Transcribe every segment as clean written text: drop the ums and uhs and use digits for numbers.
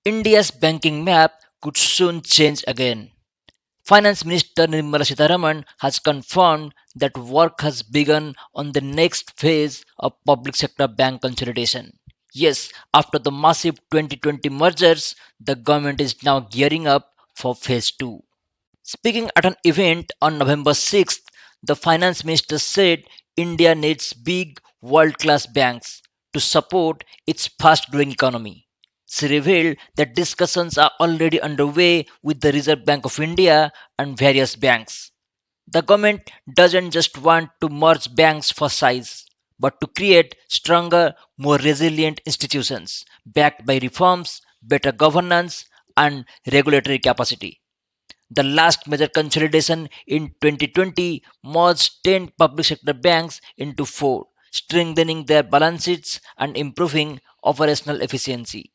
India's banking map could soon change again. Finance Minister Nirmala Sitharaman has confirmed that work has begun on the next phase of public sector bank consolidation. Yes, after the massive 2020 mergers, the government is now gearing up for phase 2. Speaking at an event on November 6th, the finance minister said India needs big world class banks to support its fast growing economy. She revealed that discussions are already underway with the Reserve Bank of India and various banks. The government doesn't just want to merge banks for size, but to create stronger, more resilient institutions backed by reforms, better governance, and regulatory capacity. The last major consolidation in 2020 merged 10 public sector banks into 4, strengthening their balance sheets and improving operational efficiency.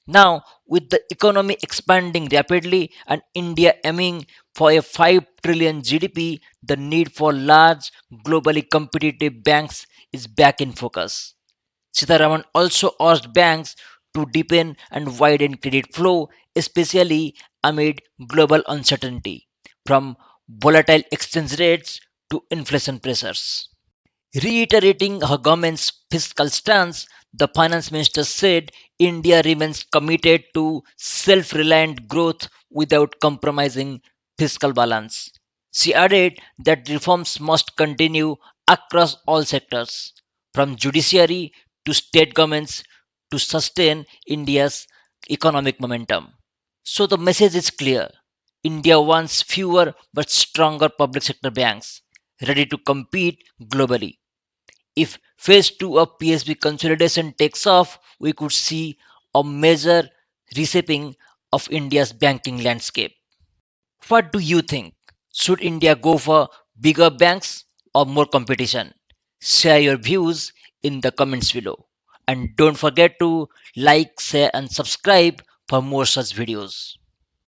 Now, with the economy expanding rapidly and India aiming for a 5 trillion GDP, the need for large, globally competitive banks is back in focus. Sitharaman also urged banks to deepen and widen credit flow, especially amid global uncertainty, from volatile exchange rates to inflation pressures. Reiterating her government's fiscal stance, the finance minister said India remains committed to self reliant growth without compromising fiscal balance. She added that reforms must continue across all sectors, from judiciary to state governments, to sustain India's economic momentum. So the message is clear. India wants fewer but stronger public sector banks ready to compete globally. If phase 2 of PSB consolidation takes off, we could see a major reshaping of India's banking landscape. What do you think? Should India go for bigger banks or more competition? Share your views in the comments below. And don't forget to like, share, and subscribe for more such videos.